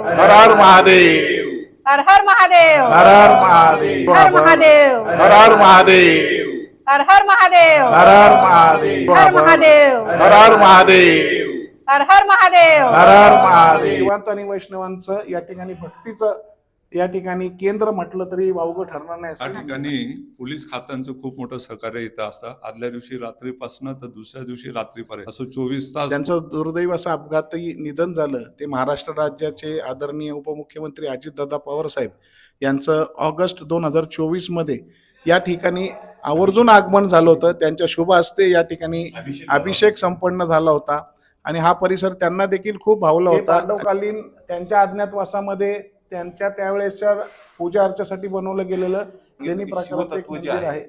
हर हर महादेव, हर हर महादेव, हर हर महादेव, हर महादेव, हर हर महादेव, हर हर महादेव, हर हर महादेव, हर महादेव, हर हर महादेव, हर हर महादेव. हर हर महादेव. शिवांचं आणि वैष्णवांचं या ठिकाणी भक्तीचं या ठिकाणी केंद्र म्हटलं तरी वावगं ठरणार नाही. या ठिकाणी पोलीस खात्यांचं खूप मोठं सहकार्य इथं असतं. आदल्या दिवशी रात्रीपासून तर दुसऱ्या दिवशी रात्रीपर्यंत असं 24 तास. त्यांचं दुर्दैव असं अपघाती निधन झालं. ते महाराष्ट्र राज्याचे आदरणीय उपमुख्यमंत्री अजितदादा पवार साहेब यांचं ऑगस्ट 2024 मध्ये या ठिकाणी आवर्जून आगमन झालं होतं. त्यांच्या शुभ हस्ते या ठिकाणी अभिषेक संपन्न झाला होता आणि हा परिसर त्यांना देखील खूप भावला होता. पांडवकालीन त्यांच्या अज्ञातवासामध्ये त्यांच्या त्यावेळेसच्या पूजा अर्चेसाठी बनवलं गेलेलं लेणी प्रकारचं एक मंदिर आहे.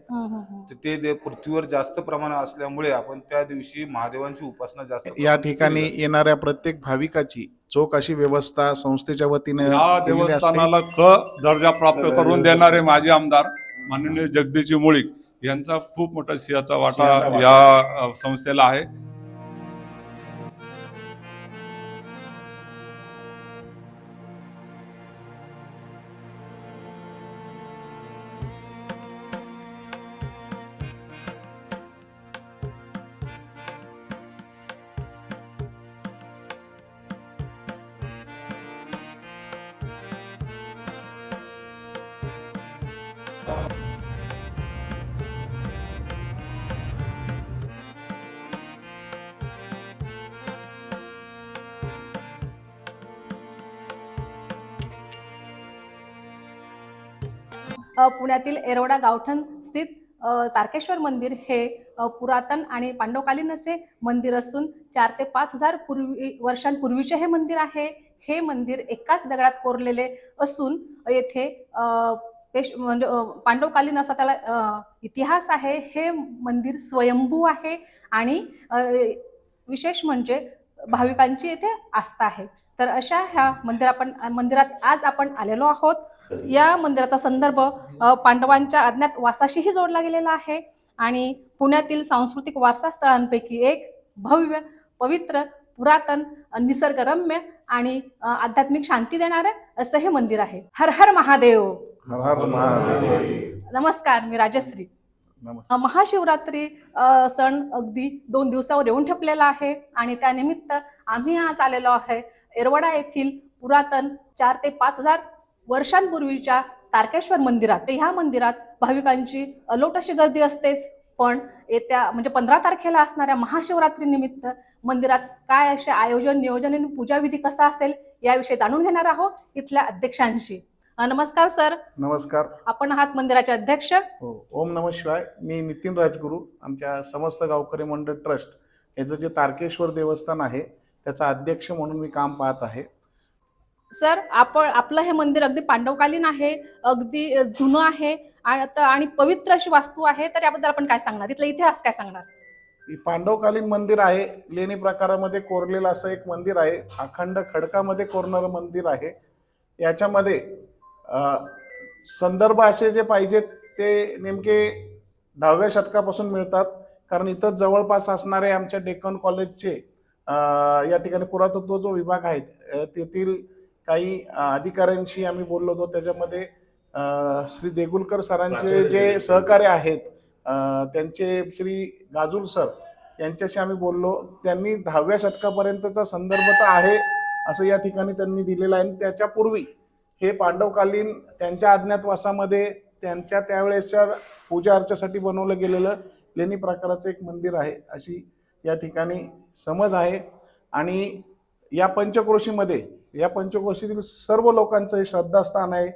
ते पृथ्वीवर जास्त प्रमाणात असल्यामुळे आपण त्या दिवशी महादेवांची उपासना जास्त या ठिकाणी येणाऱ्या प्रत्येक भाविकाची चोख अशी व्यवस्था संस्थेच्या वतीने या देवस्थानाला क दर्जा प्राप्त करून देणारे माजी आमदार माननीय जगदीशजी मुळीक यांचा खूप मोठा सिंहाचा वाटा या संस्थेला आहे. पुण्यातील येरवडा गावठण स्थित तारकेश्वर मंदिर हे पुरातन आणि पांडवकालीन असे मंदिर असून 4 ते 5 हजार वर्षांपूर्वीचे हे मंदिर आहे. हे मंदिर एकाच दगडात कोरलेले असून येथे म्हणजे पांडवकालीन असा त्याला इतिहास आहे. हे मंदिर स्वयंभू आहे आणि विशेष म्हणजे भाविकांची येथे आस्था आहे. तर अशा ह्या मंदिरात आज आपण आलेलो आहोत. या मंदिराचा संदर्भ पांडवांच्या अज्ञात वासाशीही जोडला गेलेला आहे आणि पुण्यातील सांस्कृतिक वारसा स्थळांपैकी एक भव्य, पवित्र, पुरातन, निसर्गरम्य आणि आध्यात्मिक शांती देणारे असं हे मंदिर आहे. हर हर महादेव. हर हर महादेव. नमस्कार, मी राजश्री. महाशिवरात्री सण अगदी 2 दिवसावर येऊन ठेपलेला आहे आणि त्यानिमित्त आम्ही आज आलेलो आहे येरवडा येथील पुरातन 4 ते 5 हजार वर्षांपूर्वीच्या तारकेश्वर मंदिरात. ह्या मंदिरात भाविकांची अलोट अशी गर्दी असतेच, पण येत्या म्हणजे 15 तारखेला असणाऱ्या महाशिवरात्री निमित्त मंदिरात काय असे आयोजन, नियोजन आणि पूजाविधी कसा असेल याविषयी जाणून घेणार आहोत इथल्या अध्यक्षांशी. नमस्कार सर. नमस्कार. आपण आहात मंदिराचे अध्यक्ष. हो. ओम नमः शिवाय. मी नितीन राजगुरू, आमच्या समस्त गावकरी मंडळ ट्रस्ट याचं जे तारकेश्वर देवस्थान आहे त्याचा अध्यक्ष म्हणून मी काम पाहत आहे. सर, आपलं हे मंदिर अगदी पांडवकालीन आहे, अगदी जुनं आहे आणि पवित्र अशी वास्तू आहे. तर याबद्दल आपण काय सांगणार, इथला इतिहास काय सांगणार? पांडवकालीन मंदिर आहे. लेणी प्रकारामध्ये कोरलेलं असं एक मंदिर आहे. अखंड खडकामध्ये कोरणारं मंदिर आहे. याच्यामध्ये संदर्भ असे जे पाहिजेत ते नेमके 10व्या शतकापासून मिळतात. कारण इथं जवळपास असणारे आमच्या डेक्कन कॉलेजचे या ठिकाणी पुरातत्व जो विभाग आहे तेथील काही अधिकाऱ्यांशी आम्ही बोललो होतो. त्याच्यामध्ये श्री देगुलकर सरांचे जे सहकार्य आहेत त्यांचे श्री गाजुल सर यांच्याशी आम्ही बोललो. त्यांनी 10व्या शतकापर्यंतचा संदर्भ तर आहे असं या ठिकाणी त्यांनी दिलेलं आहे. त्याच्यापूर्वी हे पांडवकालीन त्यांच्या अज्ञातवासामध्ये त्यांच्या त्यावेळेसच्या पूजा अर्चेसाठी बनवलं गेलेलं लेणी प्रकाराचं एक मंदिर आहे अशी या ठिकाणी समज आहे. आणि या पंचक्रोशीतील सर्व लोकांचं श्रद्धास्थान आहे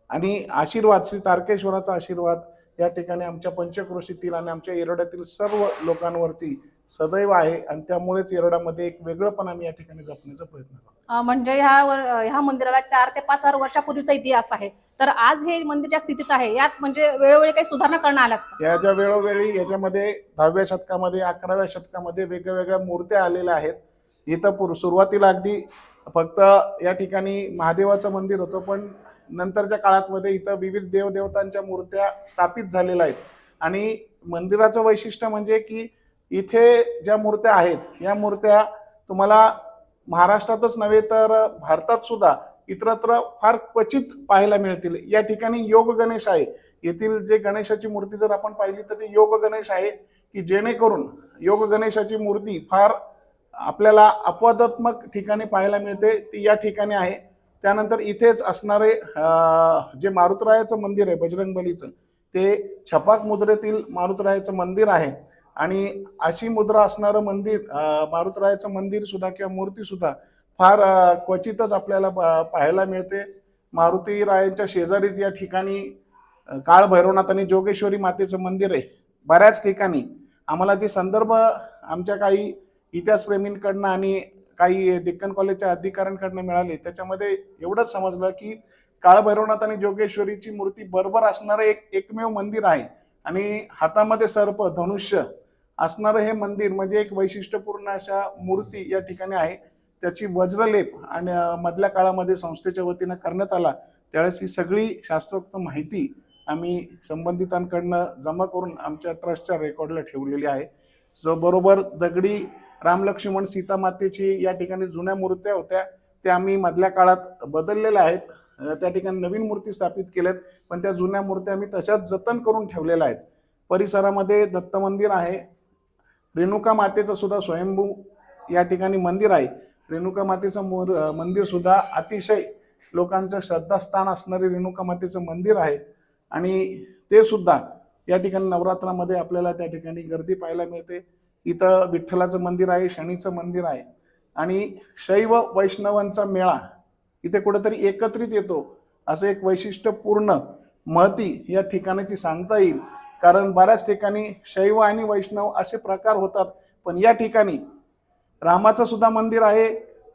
आणि आशीर्वाद, श्री तारकेश्वराचा आशीर्वाद या ठिकाणी आमच्या पंचक्रोशीतील आणि आमच्या येरवड्यातील सर्व लोकांवरती सदैव आहे आणि त्यामुळेच येरवड्यामध्ये एक वेगळंपण आम्ही या ठिकाणी जपण्याचा प्रयत्न करतो. म्हणजे ह्या मंदिराला 4 ते 5 हजार वर्षापूर्वीचा इतिहास आहे. तर आज हे मंदिर ज्या स्थितीत आहे यात म्हणजे वेळोवेळी काही सुधारणा करण्यात आल्यात? याच्या वेळोवेळी याच्यामध्ये 10व्या शतकामध्ये, 11व्या शतकामध्ये वेगवेगळ्या मूर्त्या आलेल्या आहेत. इथं सुरुवातीला अगदी फक्त या ठिकाणी महादेवाचं मंदिर होतं, पण नंतरच्या काळामध्ये इथं विविध देवदेवतांच्या मूर्त्या स्थापित झालेल्या आहेत. आणि मंदिराचं वैशिष्ट्य म्हणजे की इथे ज्या मूर्त्या आहेत या मूर्त्या तुम्हाला महाराष्ट्रातच नव्हे तर भारतात सुद्धा इतरत्र फार क्वचित पाहायला मिळतील. या ठिकाणी योग गणेश आहे. येथील जे गणेशाची मूर्ती जर आपण पाहिली तर ती योग गणेश आहे, की जेणेकरून योग गणेशाची मूर्ती फार आपल्याला अपवादात्मक ठिकाणी पाहायला मिळते, ती या ठिकाणी आहे. त्यानंतर इथेच असणारे जे मारुतरायाचं मंदिर आहे बजरंगबलीचं, ते छपाक मुद्रेतील मारुतरायाचं मंदिर आहे. आणि अशी मुद्रा असणारं मंदिर, मारुतरायाचं मंदिर सुद्धा किंवा मूर्ती सुद्धा फार क्वचितच आपल्याला पाहायला मिळते. मारुती रायांच्या शेजारीच या ठिकाणी काळ भैरवनाथ आणि जोगेश्वरी मातेचं मंदिर आहे. बऱ्याच ठिकाणी आम्हाला जे संदर्भ आमच्या काही इतिहासप्रेमींकडनं आणि काही डेक्कन कॉलेजच्या अधिकाऱ्यांकडनं मिळाले, त्याच्यामध्ये एवढंच समजलं की काळ भैरवनाथ आणि जोगेश्वरीची मूर्ती बरोबर असणारं एकमेव मंदिर आहे. आणि हातामध्ये सर्प धनुष्य असणारं हे मंदिर म्हणजे एक वैशिष्ट्यपूर्ण अशा मूर्ती या ठिकाणी आहे. त्याची वज्रलेप आणि मधल्या काळामध्ये संस्थेच्या वतीनं करण्यात आला, त्यावेळेस ही सगळी शास्त्रोक्त माहिती आम्ही संबंधितांकडनं जमा करून आमच्या ट्रस्टच्या रेकॉर्डला ठेवलेली आहे. जो बरोबर दगडी रामलक्ष्मण सीता मातेची या ठिकाणी जुन्या मूर्त्या होत्या, त्या आम्ही मधल्या काळात बदललेल्या आहेत. त्या ठिकाणी नवीन मूर्ती स्थापित केल्यात, पण त्या जुन्या मूर्त्या आम्ही तशाच जतन करून ठेवलेल्या आहेत. परिसरामध्ये दत्त मंदिर आहे. रेणुका मातेचं सुद्धा स्वयंभू या ठिकाणी मंदिर आहे. रेणुका मातेचं मंदिर सुद्धा अतिशय लोकांचं श्रद्धास्थान असणारे रेणुका मातेचं मंदिर आहे. आणि ते सुद्धा या ठिकाणी नवरात्रामध्ये आपल्याला त्या ठिकाणी गर्दी पाहायला मिळते. इथं विठ्ठलाचं मंदिर आहे, शनीचं मंदिर आहे. आणि शैव वैष्णवांचा मेळा इथे कुठेतरी एकत्रित येतो, असं एक वैशिष्ट्यपूर्ण महती या ठिकाणाची सांगता येईल. कारण बऱ्याच ठिकाणी शैव आणि वैष्णव असे प्रकार होतात, पण या ठिकाणी रामाचं सुद्धा मंदिर आहे,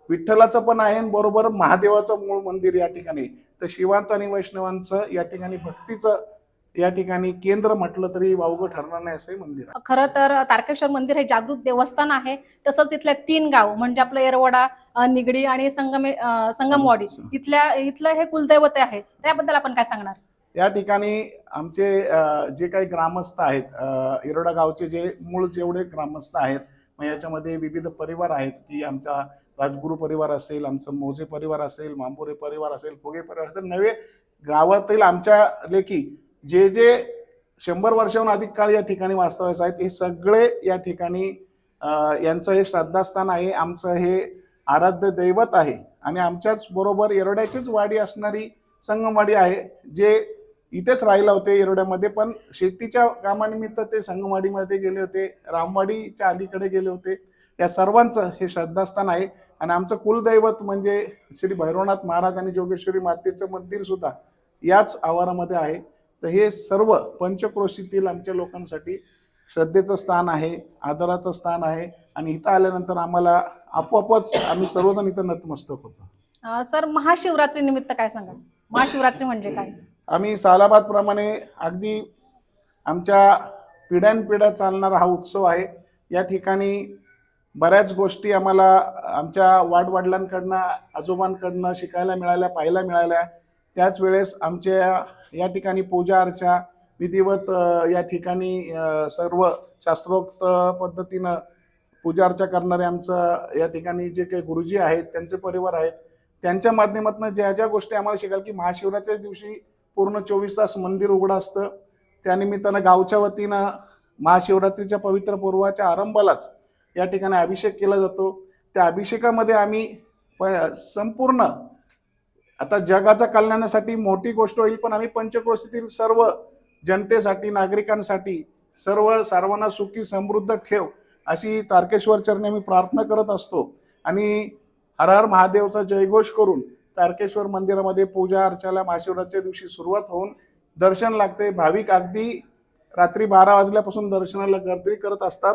विठ्ठलाचं पण आहे, बरोबर महादेवाचं मूळ मंदिर या ठिकाणी. तर शिवांचं आणि वैष्णवांचं या ठिकाणी भक्तीचं या ठिकाणी केंद्र म्हटलं तरी वावगं ठरणार नाही असं मंदिर आहे. खरं तर तारकेश्वर मंदिर हे जागृत देवस्थान आहे. तसंच इथल्या 3 गाव म्हणजे आपलं येरवडा, निगडी आणि संगमवाडी इथलं हे कुलदैवत आहे. त्याबद्दल आपण काय सांगणार? या ठिकाणी आमचे जे काही ग्रामस्थ आहेत, येरवडा गावचे जे मूळ जेवढे ग्रामस्थ आहेत, मग याच्यामध्ये विविध परिवार आहेत, की आमचा राजगुरू परिवार असेल, आमचं मोजे परिवार असेल, मांबुरे परिवार असेल, फुगे परिवार असेल, नवे गावातील आमच्या लेखी जे जे 100 वर्षाहून अधिक काळ या ठिकाणी वास्तव्यास आहेत, हे सगळे या ठिकाणी यांचं हे श्रद्धास्थान आहे, आमचं हे आराध्य दैवत आहे. आणि आमच्याच बरोबर येरवड्याचीच वाडी असणारी संगमवाडी आहे, जे इथेच राहिला होते येरवड्यामध्ये, पण शेतीच्या कामानिमित्त ते संगमवाडीमध्ये गेले होते, रामवाडीच्या अलीकडे गेले होते. या सर्वांचं हे श्रद्धास्थान आहे. आणि आमचं कुलदैवत म्हणजे श्री भैरवनाथ महाराज आणि जोगेश्वरी मातेचं मंदिर सुद्धा याच आवारामध्ये आहे. तर हे सर्व पंचक्रोशीतील आमच्या लोकांसाठी श्रद्धेचं स्थान आहे, आदराचं स्थान आहे. आणि इथं आल्यानंतर आम्हाला आपोआपच आम्ही सर्वजण इथं नतमस्तक होतो. सर, महाशिवरात्री निमित्त काय सांगाल? महाशिवरात्री म्हणजे काय? आम्ही सालाबाद प्रमाणे अगदी आमच्या पिढ्यानपिढ्या चालणारा हा उत्सव आहे. या ठिकाणी बऱ्याच गोष्टी आम्हाला आमच्या वाडवडिलांकडनं, आजोबांकडनं शिकायला मिळाल्या, पाहायला मिळाल्या. त्याच वेळेस आमच्या या ठिकाणी पूजा अर्चा विधिवत या ठिकाणी सर्व शास्त्रोक्त पद्धतीनं पूजा अर्चा करणारे आमचं या ठिकाणी जे काही गुरुजी आहेत, त्यांचे परिवार आहेत, त्यांच्या माध्यमातून ज्या ज्या गोष्टी आम्हाला शिकायला, की महाशिवरात्रीच्या दिवशी पूर्ण 24 तास मंदिर उघडं असतं. त्यानिमित्तानं गावच्या वतीनं महाशिवरात्रीच्या पवित्र पर्वाच्या आरंभालाच या ठिकाणी अभिषेक केला जातो. त्या अभिषेकामध्ये आम्ही संपूर्ण आता जगाच्या कल्याणासाठी मोठी गोष्ट होईल, पण आम्ही पंचक्रोशीतील सर्व जनतेसाठी, नागरिकांसाठी सर्वांना सुखी समृद्ध ठेव अशी तारकेश्वर चरणी आम्ही प्रार्थना करत असतो. आणि हर हर महादेवचा जयघोष करून तारकेश्वर मंदिरामध्ये पूजा अर्चाला महाशिवरात्रीच्या दिवशी सुरुवात होऊन दर्शन लागते. भाविक अगदी रात्री 12 वाजल्यापासून दर्शनाला गर्दी करत असतात.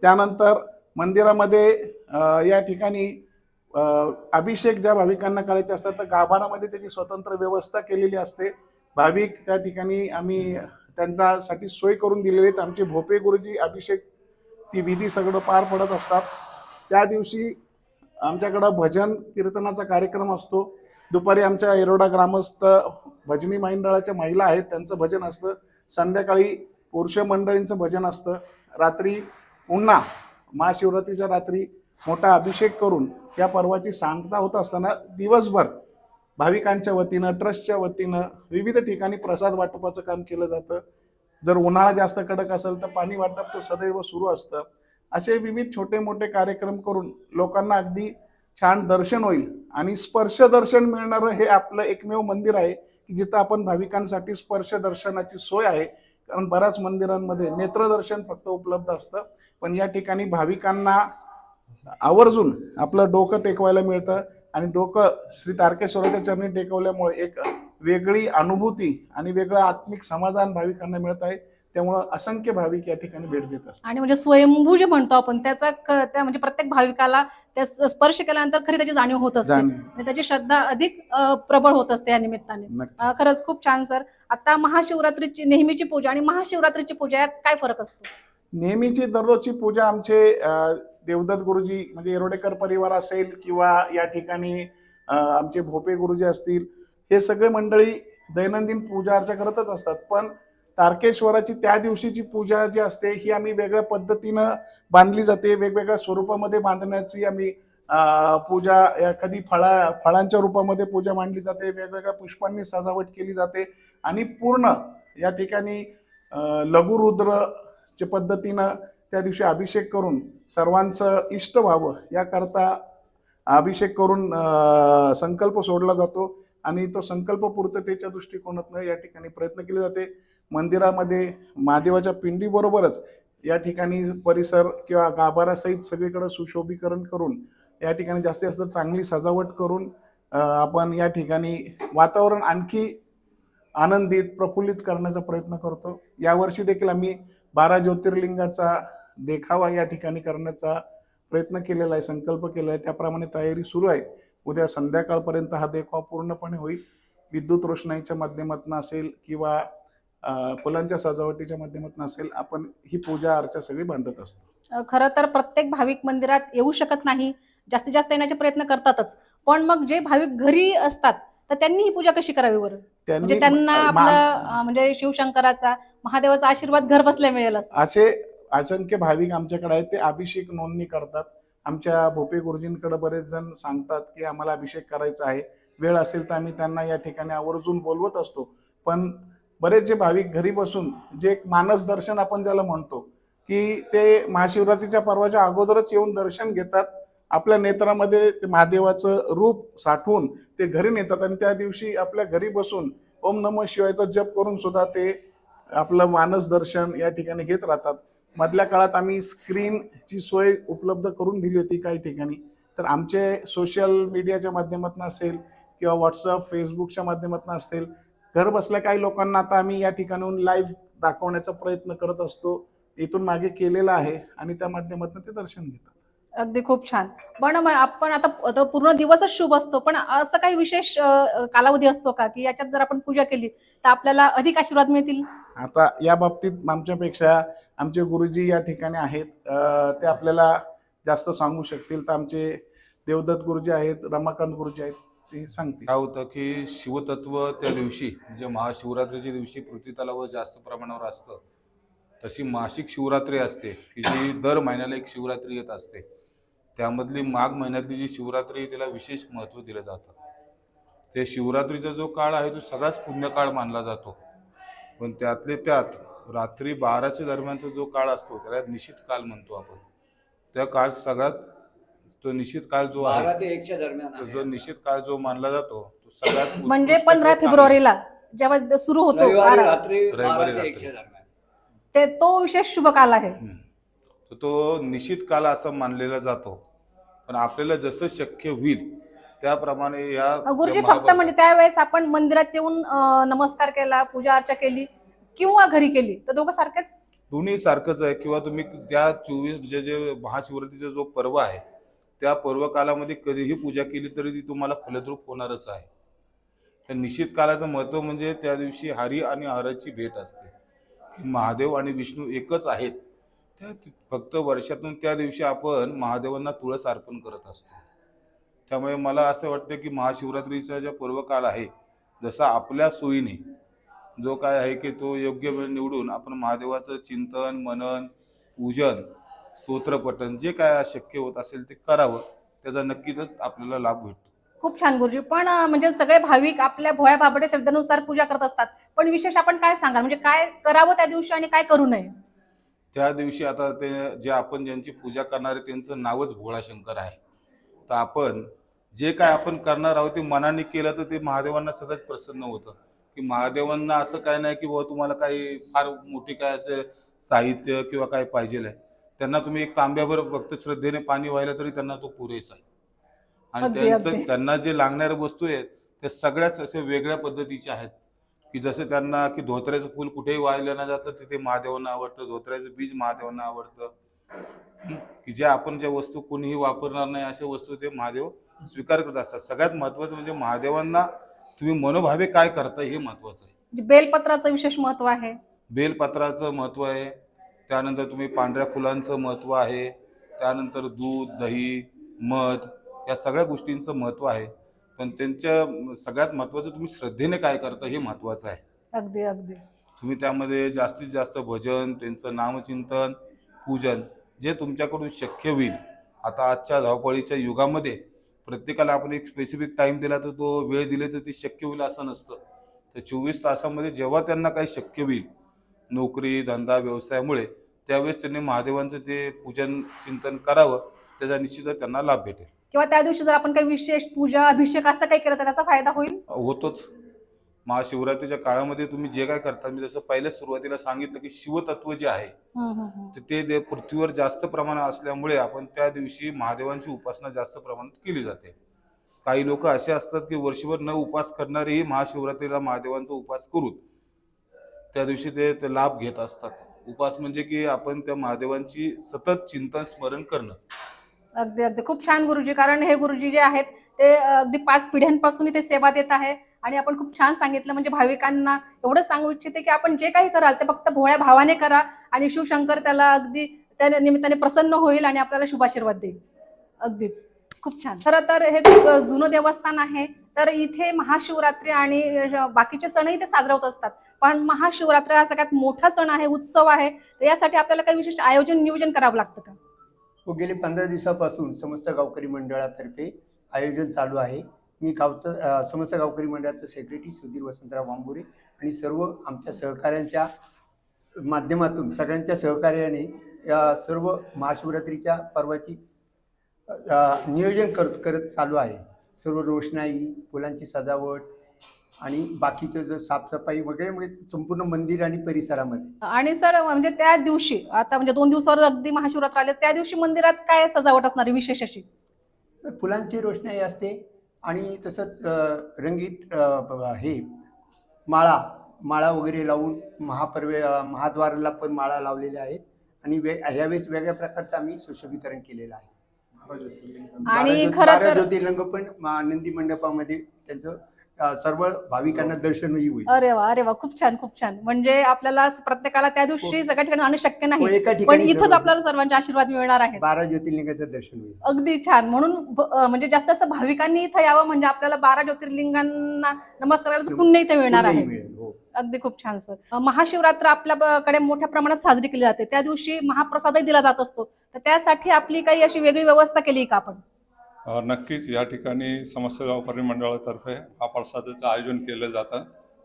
त्यानंतर मंदिरामध्ये या ठिकाणी अभिषेक ज्या भाविकांना करायचे असतात, तर गाभारामध्ये त्याची स्वतंत्र व्यवस्था केलेली असते. भाविक त्या ठिकाणी आम्ही त्यांच्यासाठी सोय करून दिलेली आहेत. आमचे भोपे गुरुजी अभिषेक ती विधी सगळं पार पडत असतात. त्या दिवशी आमच्याकडं भजन कीर्तनाचा कार्यक्रम असतो. दुपारी आमच्या येरवडा ग्रामस्थ भजनी मंडळाच्या महिला आहेत, त्यांचं भजन असतं. संध्याकाळी पुरुष मंडळींचं भजन असतं. रात्री पुन्हा महाशिवरात्रीच्या रात्री मोठा अभिषेक करून या पर्वाची सांगता होत असताना दिवसभर भाविकांच्या वतीनं, ट्रस्टच्या वतीनं विविध ठिकाणी प्रसाद वाटपाचं काम केलं जातं. जर उन्हाळा जास्त कडक असेल तर पाणी वाटप तर सदैव सुरू असतं. असे विविध छोटे मोठे कार्यक्रम करून लोकांना अगदी छान दर्शन होईल आणि स्पर्श दर्शन मिळणारं हे आपलं एकमेव मंदिर आहे की जिथं आपण भाविकांसाठी स्पर्श दर्शनाची सोय आहे. कारण बऱ्याच मंदिरांमध्ये नेत्रदर्शन फक्त उपलब्ध असतं, पण या ठिकाणी भाविकांना आवर्जून आपलं डोकं टेकवायला मिळतं आणि डोकं श्री तारकेश्वराच्या चरणी टेकवल्यामुळे एक वेगळी अनुभूती आणि वेगळं आत्मिक समाधान भाविकांना मिळत आहे. त्यामुळं असंख्य भाविक या ठिकाणी भेट देत असतात. आणि म्हणजे स्वयंभू जे म्हणतो आपण त्याचा त्या म्हणजे प्रत्येक भाविकाला त्या स्पर्श केल्यानंतर खरी त्याची जाणीव होत असते आणि त्याची श्रद्धा अधिक प्रबळ होत असते या निमित्ताने. नक्कीच. खरंच खूप छान सर. आता महाशिवरात्रीची नेहमीची पूजा आणि महाशिवरात्रीची पूजा यात काय फरक असतो? नेहमीची दररोजची पूजा आमचे देवदत्त गुरुजी म्हणजे येरोडेकर परिवार असेल किंवा या ठिकाणी आमचे भोपे गुरुजी असतील, हे सगळे मंडळी दैनंदिन पूजा अर्चा करतच असतात. पण तारकेश्वराची त्या दिवशीची पूजा जी असते ही आम्ही वेगळ्या पद्धतीनं बांधली जाते. वेगवेगळ्या स्वरूपामध्ये बांधण्याची आम्ही पूजा, कधी फळांच्या रूपामध्ये पूजा मांडली जाते, वेगवेगळ्या पुष्पांनी सजावट केली जाते आणि पूर्ण या ठिकाणी लघुरुद्रच्या पद्धतीनं त्या दिवशी अभिषेक करून सर्वांचं इष्ट व्हावं याकरता अभिषेक करून संकल्प सोडला जातो आणि तो संकल्प पूर्ततेच्या दृष्टिकोनातून या ठिकाणी प्रयत्न केले जाते. मंदिरामध्ये महादेवाच्या पिंडीबरोबरच या ठिकाणी परिसर किंवा गाभाऱ्यासहित सगळीकडे सुशोभीकरण करून या ठिकाणी जास्तीत जास्त चांगली सजावट करून आपण या ठिकाणी वातावरण आणखी आनंदित प्रफुल्लित करण्याचा प्रयत्न करतो. यावर्षी देखील आम्ही 12 ज्योतिर्लिंगाचा देखावा या ठिकाणी करण्याचा प्रयत्न केलेला आहे, संकल्प केला आहे. त्याप्रमाणे तयारी सुरू आहे. उद्या संध्याकाळपर्यंत हा देखावा पूर्णपणे होईल. विद्युत रोषणाईच्या माध्यमातून असेल किंवा फुलांच्या सजावटीच्या माध्यमातून असेल, आपण ही पूजा अर्चा सगळी बांधत असतो. खरं तर प्रत्येक भाविक मंदिरात येऊ शकत नाही, जास्तीत जास्त येण्याचे प्रयत्न करतातच. पण मग जे भाविक घरी असतात तर त्यांनी ही पूजा कशी करावी बरं? म्हणजे त्यांना आपला म्हणजे शिवशंकराचा महादेवाचा आशीर्वाद घर बसल्या मिळेल असे असंख्य भाविक आमच्याकडे आहेत. ते अभिषेक नोंदणी करतात. आमच्या भोपे गुरुजींकडे बरेच जण सांगतात की आम्हाला अभिषेक करायचा आहे, वेळ असेल तर आम्ही त्यांना या ठिकाणी आवर्जून बोलवत असतो. पण बरेच जे भाविक घरी बसून जे एक मानस दर्शन आपण ज्याला म्हणतो की ते महाशिवरात्रीच्या पर्वाच्या अगोदरच येऊन दर्शन घेतात, आपल्या नेत्रामध्ये ते महादेवाचं रूप साठवून ते घरी नेतात आणि त्या दिवशी आपल्या घरी बसून ओम नमः शिवायचा जप करून सुद्धा ते आपलं मानस दर्शन या ठिकाणी घेत राहतात. मधल्या काळात आम्ही स्क्रीनची सोय उपलब्ध करून दिली होती काही ठिकाणी. तर आमचे सोशल मीडियाच्या माध्यमातून असेल किंवा व्हॉट्सअप फेसबुकच्या माध्यमातून असेल, घर बसल्या काही लोकांना आता आम्ही या ठिकाणाहून लाईव्ह दाखवण्याचा प्रयत्न करत असतो. इथून मागे केलेला आहे आणि त्या माध्यमातून ते दर्शन घेतात. अगदी खूप छान. पण आपण आता पूर्ण दिवसच शुभ असतो, पण असं काही विशेष कालावधी असतो का की याच्यात जर आपण पूजा केली तर आपल्याला अधिक आशीर्वाद मिळतील? आता या बाबतीत आमच्यापेक्षा आमचे गुरुजी या ठिकाणी आहेत, ते आपल्याला जास्त सांगू शकतील. तर आमचे देवदत्त गुरुजी आहेत, रमाकांत गुरुजी आहेत, ते सांगतील. काय होतं की शिवतत्व त्या दिवशी म्हणजे महाशिवरात्रीच्या दिवशी पृथ्वी तलावर जास्त प्रमाणावर असतं. तशी मासिक शिवरात्री असते की जी दर महिन्याला एक शिवरात्री येत असते. त्यामधली माघ महिन्यातली जी शिवरात्री तिला विशेष महत्त्व दिलं जातं. ते शिवरात्रीचा जो काळ आहे तो सगळाच पुण्यकाळ मानला जातो. पण त्यातले त्यात रात्री 12च्या दरम्यानचा जो काळ असतो त्याला निशित काल म्हणतो आपण. त्या काळ सगळ्यात तो निशित काळ जो आहे 12 ते 1च्या दरम्यान जो निशित काळ जो मानला जातो तो सगळ्यात म्हणजे 15 फेब्रुवारीला जेव्हा सुरू होतो रविवारी 12 रात्री 12 रविवारी ते रात्री. 1च्या दरम्यान ते तो विशेष शुभ काल आहे. तर तो निश्चित काल असं मानलेला जातो. पण आपल्याला जसं शक्य होईल त्याप्रमाणे या गुरुजी फक्त म्हणजे त्यावेळेस आपण मंदिरात येऊन नमस्कार केला, पूजा अर्चा केली किंवा घरी केली तर दोघं सारखेच? दोन्ही सारखंच आहे. किंवा तुम्ही त्या 24 म्हणजे जे महाशिवरात्रीचा जो पर्व आहे त्या पर्व कालामध्ये कधीही पूजा केली तरी ती तुम्हाला फलद्रूप होणारच आहे. त्या निश्चित कालाचं महत्त्व म्हणजे त्या दिवशी हरी आणि हराची भेट असते. महादेव आणि विष्णू एकच आहेत. त्या फक्त वर्षातून त्या दिवशी आपण महादेवांना तुळस अर्पण करत असतो. त्यामुळे मला असं वाटतं की महाशिवरात्रीचा जो पर्वकाल आहे जसा आपल्या सोयीने जो काय आहे की तो योग्य वेळ निवडून आपण महादेवाचं चिंतन मनन पूजन स्तोत्रपठण जे काय शक्य होत असेल ते करावं. त्याचा नक्कीच आपल्याला लाभ भेटतो. खूप छान गुरुजी. पण म्हणजे सगळे भाविक आपल्या भोळ्या बाबडे श्रद्धेनुसार पूजा करत असतात. पण विशेष आपण काय सांगाल, म्हणजे काय करावं त्या दिवशी आणि काय करू नये? त्या दिवशी आता ते जे आपण ज्यांची पूजा करणार आहे त्यांचं नावच भोळाशंकर आहे. तर आपण जे काय आपण करणार आहोत ते मनाने केलं तर ते महादेवांना सगळंच प्रसन्न होतं. की महादेवांना असं काय नाही की बाबा तुम्हाला काही फार मोठी काय असं साहित्य किंवा काय पाहिजे आहे. त्यांना तुम्ही एक तांब्याभर फक्त श्रद्धेने पाणी वाहिलं तरी त्यांना तो पुरेसा आहे. आणि अगदी अगदी. त्यांना जे लागणाऱ्या वस्तू आहेत त्या सगळ्याच असे वेगळ्या पद्धतीच्या आहेत. की जसं त्यांना की धोत्र्याचं फूल कुठेही वाहिलं न जातं तिथे महादेवांना आवडतं, धोत्र्याचं बीज महादेवांना आवडतं. की ज्या आपण ज्या वस्तू कोणीही वापरणार नाही अशा वस्तू ते महादेव स्वीकार करत असतात. सगळ्यात महत्वाचं म्हणजे महादेवांना तुम्ही मनोभावे काय करता हे महत्वाचं आहे. म्हणजे बेलपत्राचं विशेष महत्व आहे. बेलपत्राचं महत्व आहे, त्यानंतर तुम्ही पांढऱ्या फुलांचं महत्व आहे, त्यानंतर दूध, दही, मध या सगळ्या गोष्टींचं महत्व आहे. पण त्यांच्या सगळ्यात महत्वाचं तुम्ही श्रद्धेने काय करता हे महत्वाचं आहे. अगदी अगदी. तुम्ही त्यामध्ये जास्तीत जास्त भजन, त्यांचं नामचिंतन, पूजन जे तुमच्याकडून शक्य होईल. आता आजच्या धावपळीच्या युगामध्ये प्रत्येकाला आपण एक स्पेसिफिक टाइम दिला तर तो वेळ दिले तर ते शक्य होईल असं नसतं. तर 24 तासामध्ये जेव्हा त्यांना काही शक्य होईल नोकरी, धंदा, व्यवसायामुळे त्यावेळेस त्यांनी महादेवांचं ते पूजन, चिंतन करावं. त्याचा निश्चितच त्यांना लाभ भेटेल. किंवा त्या दिवशी जर आपण काही विशेष पूजा, अभिषेक असं काही केलं तर त्याचा फायदा होईल? होतोच. महाशिवरात्रीच्या काळामध्ये तुम्ही जे काय करता, मी जसं पहिल्या सुरुवातीला सांगितलं की शिवतत्व जे आहे तर ते पृथ्वीवर जास्त प्रमाणात असल्यामुळे आपण त्या दिवशी महादेवांची उपासना जास्त प्रमाणात केली जाते. काही लोक असे असतात की वर्षभर न उपास करणारेही महाशिवरात्रीला महादेवांचा उपास करून त्या दिवशी ते लाभ घेत असतात. उपास म्हणजे की आपण त्या महादेवांची सतत चिंतन स्मरण करणं. अगदी अगदी. खूप छान गुरुजी. कारण हे गुरुजी जे आहेत ते अगदी 5 पिढ्यांपासून ते सेवा देत आहे. आणि आपण खूप छान सांगितलं, म्हणजे भाविकांना एवढं सांगू इच्छिते की आपण जे काही कराल ते फक्त भोळ्या भावाने करा आणि शिवशंकर त्याला अगदी त्या निमित्ताने प्रसन्न होईल आणि आपल्याला शुभाशीर्वाद देईल. अगदीच खूप छान. खरं तर हे खूप जुनं देवस्थान आहे. तर इथे महाशिवरात्री आणि बाकीचे सणही ते साजरा होत असतात. पण महाशिवरात्र हा सगळ्यात मोठा सण आहे, उत्सव आहे. तर यासाठी आपल्याला काही विशिष्ट नियोजन करावं लागतं का? गेली 15 दिवसापासून समस्त गावकरी मंडळातर्फे आयोजन चालू आहे. मी समस्त गावकरी मंडळाचं सेक्रेटरी सुधीर वसंतराव वांबुरे आणि सर्व आमच्या सहकाऱ्यांच्या माध्यमातून सगळ्यांच्या सहकार्याने या सर्व महाशिवरात्रीच्या पर्वाची नियोजन करत चालू आहे. सर्व रोषणाई, फुलांची सजावट आणि बाकीचं जर साफसफाई वगैरे म्हणजे संपूर्ण मंदिर आणि परिसरामध्ये. आणि सर म्हणजे त्या दिवशी आता म्हणजे 2 दिवसावर अगदी महाशिवरात्र आले, त्या दिवशी मंदिरात काय सजावट असणार आहे विशेष अशी? फुलांची रोषणाई असते आणि तसंच रंगीत हे माळा वगैरे लावून महाद्वाराला पण माळा लावलेल्या आहेत आणि ह्यावेळेस वेगळ्या प्रकारचं आम्ही सुशोभीकरण केलेलं आहे. आणि खरं 12 तर ज्योतिर्लिंग पण नंदी मंडपामध्ये त्यांचं सर्व भाविकांना दर्शनही होईल. अरे वा खूप छान खूप छान. म्हणजे आपल्याला प्रत्येकाला त्या दिवशी सगळ्या ठिकाणी आणणं शक्य नाही, एका पण ठिकाणी इथंच आपल्याला सर्वांचे आशीर्वाद मिळणार आहेत. 12 ज्योतिर्लिंगाचं दर्शन होईल. अगदी छान. म्हणून म्हणजे जास्त जास्त भाविकांनी इथं यावं, म्हणजे आपल्याला 12 ज्योतिर्लिंगांना नमस्कार करायचं पुण्य इथे मिळणार आहे. हो. अगदी खूप छान सर. महाशिवरात्र आपल्याकडे मोठ्या प्रमाणात साजरी केली जाते. त्या दिवशी महाप्रसादही दिला जात असतो. तर त्यासाठी आपली काही अशी वेगळी व्यवस्था केली का आपण? नक्कीच या ठिकाणी समस्त गावकरी मंडळातर्फे हा प्रसादाचं आयोजन केलं जातं.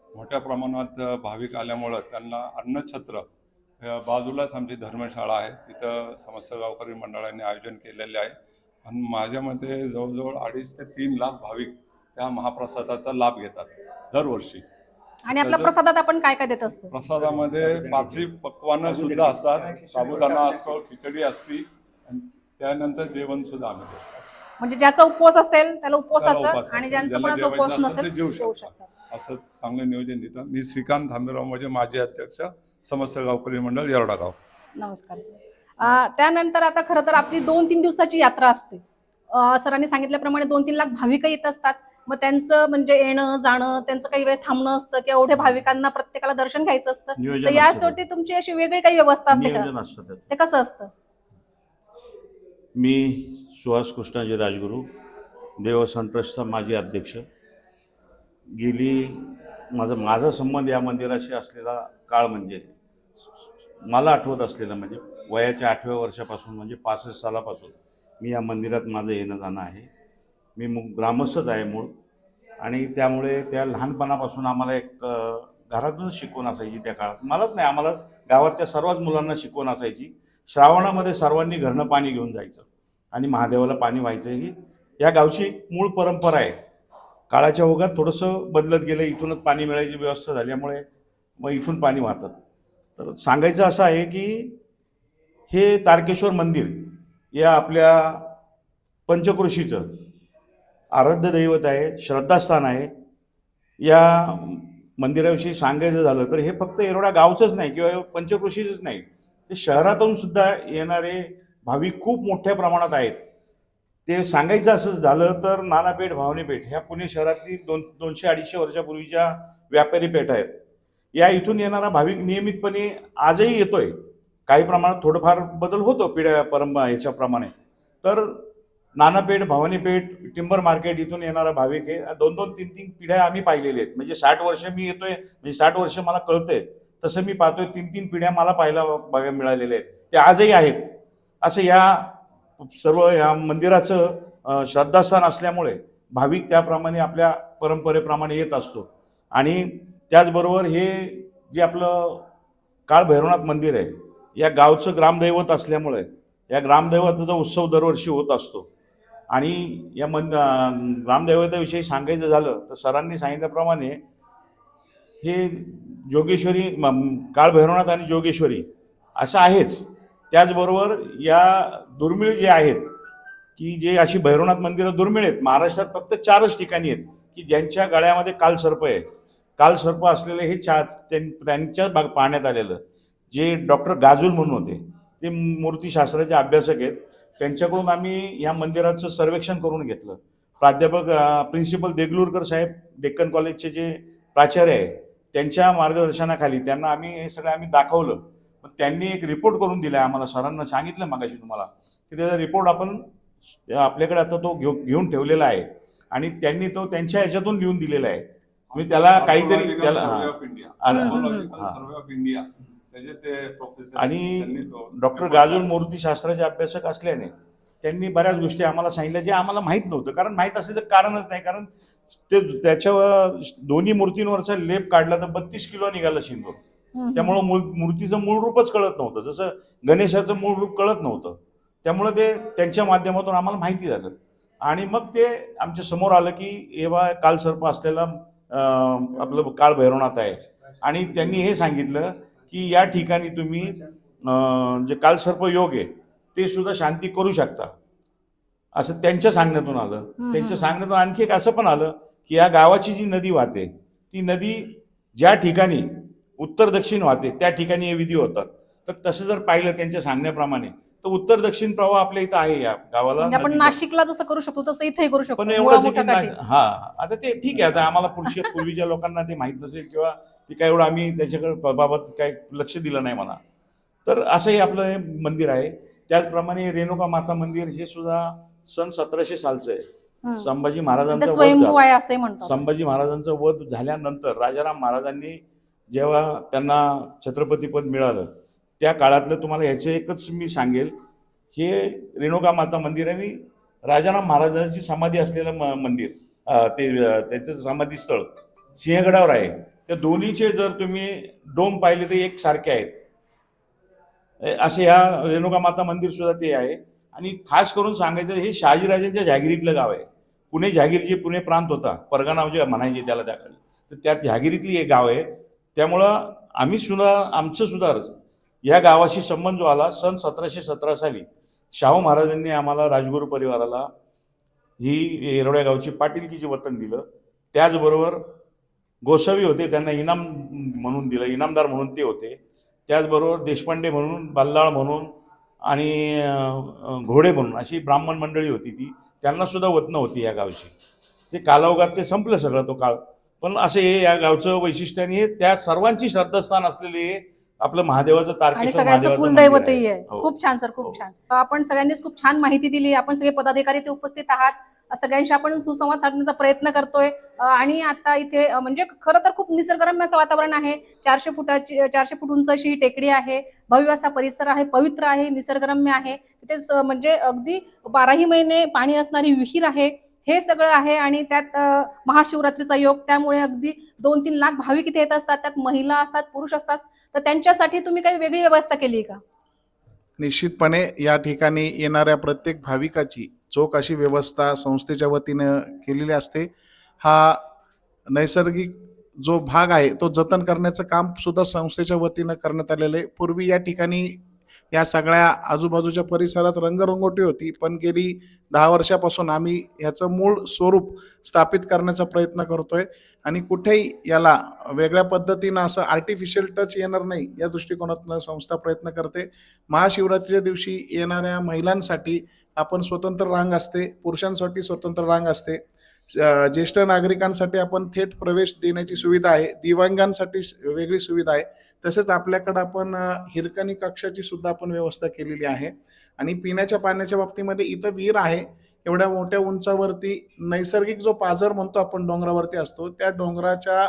मोठ्या प्रमाणात भाविक आल्यामुळं त्यांना अन्नछत्र बाजूलाच आमची धर्मशाळा आहे, तिथं समस्त गावकरी मंडळाने आयोजन केलेले आहे. आणि माझ्या मते जवळजवळ 2.5 ते 3 लाख भाविक त्या महाप्रसादाचा लाभ घेतात दरवर्षी. आणि आपल्या प्रसादात आपण काय काय देत असतो? प्रसादामध्ये 5 पक्वानं सुद्धा असतात, साबुदाणा असतो, खिचडी असती आणि त्यानंतर जेवण सुद्धा आम्ही देतो. म्हणजे ज्याचा उपवास असेल त्याला उपवासाचं उपवास आणि असेल, ज्यांचा ज्याला कोणाचा उपवास जेवायचं असेल नसेल ते जेवू जेवू शकतात. शकतात. असं चांगलं नियोजन देतं. मी श्रीकांत थांबेराव म्हणजे माजी अध्यक्ष समस्त गावकरी मंडळ येरडागाव. नमस्कार सर. त्यानंतर आता खरं तर आपली 2-3 दिवसाची यात्रा असते. सरांनी सांगितल्याप्रमाणे 2-3 लाख भाविक येत असतात. मग त्यांचं म्हणजे येणं जाणं, त्यांचं काही वेळ थांबणं असतं की एवढ्या भाविकांना प्रत्येकाला दर्शन घ्यायचं असतं. तर यासाठी तुमची अशी वेगळी काही व्यवस्था असते का? ते कसं असतं? मी सुहास कृष्णाजी राजगुरू, देवस्थान ट्रस्टचा माजी अध्यक्ष. माझा संबंध या मंदिराशी असलेला काळ म्हणजे मला आठवत असलेलं म्हणजे वयाच्या 8व्या वर्षापासून म्हणजे 65 सालापासून मी या मंदिरात माझं येणं जाणं आहे. मी ग्रामस्थच आहे मूळ, आणि त्यामुळे त्या लहानपणापासून आम्हाला एक घरातूनच शिकवण असायची त्या काळात. मलाच नाही, आम्हाला गावात त्या सर्वच मुलांना शिकवण असायची. श्रावणामध्ये सर्वांनी घरनं पाणी घेऊन जायचं आणि महादेवाला पाणी व्हायचं, ही या गावची एक मूळ परंपरा आहे. काळाच्या ओघात थोडंसं बदलत गेलं, इथूनच पाणी मिळायची व्यवस्था झाल्यामुळे मग इथून पाणी वाहतात. तर सांगायचं असं आहे की हे तारकेश्वर मंदिर या आपल्या पंचक्रोशीचं आराध्य दैवत आहे, श्रद्धास्थान आहे. या मंदिराविषयी सांगायचं झालं तर हे फक्त येरवडा गावचंच नाही किंवा पंचक्रोशीचंच नाही, ते शहरातून सुद्धा येणारे भाविक खूप मोठ्या प्रमाणात आहेत. ते सांगायचं असं झालं तर नानापेठ, भावनीपेठ ह्या पुणे शहरातली 200-250 वर्षापूर्वीच्या व्यापारी पेठ आहेत. या इथून येणारा भाविक नियमितपणे आजही येतोय. काही प्रमाणात थोडंफार बदल होतो पिढ्या ह्याच्याप्रमाणे. तर नानापेठ, भवानीपेठ, टिंबर मार्केट इथून येणारा भाविक आहे. 2-2, 3-3 पिढ्या आम्ही पाहिलेल्या आहेत. म्हणजे 60 वर्ष मी येतोय, म्हणजे 60 वर्ष मला कळतंय, तसं मी पाहतोय 3-3 पिढ्या मला बघायला मिळालेल्या आहेत. ते आजही आहेत. असं या सर्व या मंदिराचं श्रद्धास्थान असल्यामुळे भाविक त्याप्रमाणे आपल्या परंपरेप्रमाणे येत असतो. आणि त्याचबरोबर हे जे आपलं काळभैरवनाथ मंदिर आहे, या गावचं ग्रामदैवत असल्यामुळे या ग्रामदैवताचा उत्सव दरवर्षी होत असतो. आणि या ग्रामदैवताविषयी सांगायचं झालं तर सरांनी सांगितल्याप्रमाणे हे जोगेश्वरी, काळभैरवनाथ आणि जोगेश्वरी असं आहेच. त्याचबरोबर या दुर्मिळ जे आहेत की जे अशी भैरवनाथ मंदिरं दुर्मिळ आहेत. महाराष्ट्रात फक्त 4च ठिकाणी आहेत की ज्यांच्या गळ्यामध्ये कालसर्प आहे. कालसर्प असलेले हे त्यांच्या पाहण्यात आलेलं. जे डॉक्टर गाजूल म्हणून होते, ते मूर्तिशास्त्राचे अभ्यासक आहेत. त्यांच्याकडून आम्ही या मंदिराचं सर्वेक्षण करून घेतलं. प्राध्यापक प्रिन्सिपल देगलूरकर साहेब डेक्कन कॉलेजचे जे प्राचार्य आहे, त्यांच्या मार्गदर्शनाखाली त्यांना हे सगळं दाखवलं. मग त्यांनी एक रिपोर्ट करून दिला आम्हाला. सरांना सांगितलं मागाशी तुम्हाला की त्याचा रिपोर्ट आपण आपल्याकडे आता तो घेऊन ठेवलेला आहे आणि त्यांनी तो त्यांच्या ह्याच्यातून लिहून दिलेला आहे. तुम्ही त्याला काहीतरी त्याला आणि डॉक्टर गाजूल मूर्तिशास्त्राचे अभ्यासक असल्याने त्यांनी बऱ्याच गोष्टी आम्हाला सांगितल्या जे आम्हाला माहीत नव्हतं. कारण माहीत असायचं कारणच नाही. कारण ते त्याच्यावर दोन्ही मूर्तींवरचा लेप काढला तर 32 किलो निघाला शेंदूर. त्यामुळं मूर्तीचं मूळ रूपच कळत नव्हतं, जसं गणेशाचं मूळ रूप कळत नव्हतं. त्यामुळं ते त्यांच्या माध्यमातून आम्हाला माहिती झालं आणि मग ते आमच्या समोर आलं की एव्हा कालसर्प असलेला आपलं काळभैरवनाथ आहे. आणि त्यांनी हे सांगितलं की या ठिकाणी तुम्ही जे कालसर्प योग आहे ते सुद्धा शांती करू शकता, असं त्यांच्या सांगण्यातून आलं. त्यांच्या सांगण्यातून आणखी एक असं पण आलं की या गावाची जी नदी वाहते, ती नदी ज्या ठिकाणी उत्तर दक्षिण वाहते त्या ठिकाणी हे विधी होतात. तर तसं जर पाहिलं त्यांच्या सांगण्याप्रमाणे तर उत्तर दक्षिण प्रवाह आपल्या इथं आहे या गावाला. आपण नाशिकला जसं करू शकतो तसं इथेही करू शकतो. पण एवढंच की हा आता ते ठीक आहे. आता आम्हाला पूर्वीच्या लोकांना ते माहीत नसेल किंवा ते काय एवढं आम्ही त्याच्याकडे बाबत काय लक्ष दिलं नाही म्हणा. तर असंही आपलं हे मंदिर आहे. त्याचप्रमाणे रेणुका माता मंदिर हे सुद्धा सन 1700 सालचं आहे. संभाजी महाराजांचं वध झाल्यानंतर राजाराम महाराजांनी जेव्हा त्यांना छत्रपतीपद मिळालं त्या काळातलं तुम्हाला ह्याचं एकच मी सांगेल, हे रेणुका माता मंदिर आणि राजाराम महाराजांची समाधी असलेलं मंदिर, ते त्याचं समाधीस्थळ सिंहगडावर आहे. त्या दोन्हीचे जर तुम्ही डोम पाहिले तर एक सारखे आहेत. असे ह्या रेणुका माता मंदिर सुद्धा ते आहे. आणि खास करून सांगायचं, हे शहाजीराजांच्या जहागिरीतलं गाव आहे. पुणे जहागीर जे पुणे प्रांत होता, परगणा जे म्हणायचे त्याला त्या काळी, तर त्या जहागिरीतली एक गाव आहे. त्यामुळं आम्ही सुद्धा आमचं सुद्धा या गावाशी संबंध जो आला सन 1717 साली शाहू महाराजांनी आम्हाला राजगुरू परिवाराला ही येरवड्या गावची पाटीलकीचे वतन दिलं. त्याचबरोबर गोसावी होते, त्यांना इनाम म्हणून दिलं, इनामदार म्हणून ते होते. त्याचबरोबर देशपांडे म्हणून, बल्लाळ म्हणून आणि घोडे म्हणून अशी ब्राह्मण मंडळी होती ती, त्यांना सुद्धा वतनं होती या गावची. ते कालावघात ते संपलं सगळं तो काळ. पण असे हे या गावचं वैशिष्ट्य आणि त्या सर्वांची श्रद्धास्थान असलेले आपलं महादेवाचं तारकेश्वर महादेवाचं कुलदैवतही आहे. खूप छान सर, खूप छान. आपण सगळ्यांनीच खूप छान माहिती दिली. आपण सगळे पदाधिकारी ते उपस्थित आहात. सगळ्यांशी आपण सुसंवाद साधण्याचा प्रयत्न करतोय. आणि आता इथे म्हणजे खरं तर खूप निसर्गरम्य असं वातावरण आहे. 400 फूट उंच अशी ही टेकडी आहे. भव्य असा परिसर आहे, पवित्र आहे, निसर्गरम्य आहे. तिथे म्हणजे अगदी 12ही महिने पाणी असणारी विहीर आहे. हे सगळं आहे आणि त्यात महाशिवरात्रीचा योग, त्यामुळे अगदी 2-3 लाख भाविक इथे येत असतात. त्यात महिला असतात, पुरुष असतात. तर त्यांच्यासाठी तुम्ही काही वेगळी व्यवस्था केली का? निश्चितपणे या ठिकाणी येणाऱ्या प्रत्येक भाविकाची चोख अशी व्यवस्था संस्थेच्या वतीनं केलेली असते. हा नैसर्गिक जो भाग आहे तो जतन करण्याचं काम सुद्धा संस्थेच्या वतीनं करण्यात आलेलं आहे. पूर्वी या ठिकाणी या सगळ्या आजूबाजूच्या परिसरात रंगरंगोटी होती, पण गेली 10 वर्षापासून आम्ही ह्याचं मूळ स्वरूप स्थापित करण्याचा प्रयत्न करतोय आणि कुठेही याला वेगळ्या पद्धतीनं असं आर्टिफिशियल टच येणार नाही या दृष्टिकोनातून संस्था प्रयत्न करते. महाशिवरात्रीच्या दिवशी येणाऱ्या महिलांसाठी आपण स्वतंत्र रांग असते, पुरुषांसाठी स्वतंत्र रांग असते, ज्येष्ठ नागरिकांसाठी आपण थेट प्रवेश देण्याची सुविधा आहे, दिव्यांगांसाठी वेगळी सुविधा आहे. तसेच आपल्याकडं आपण हिरकणी कक्षाची सुद्धा आपण व्यवस्था केलेली आहे आणि पिण्याच्या पाण्याच्या बाबतीमध्ये इथं विहीर आहे. एवढ्या मोठ्या उंचावरती नैसर्गिक जो पाझर म्हणतो आपण डोंगरावरती असतो, त्या डोंगराच्या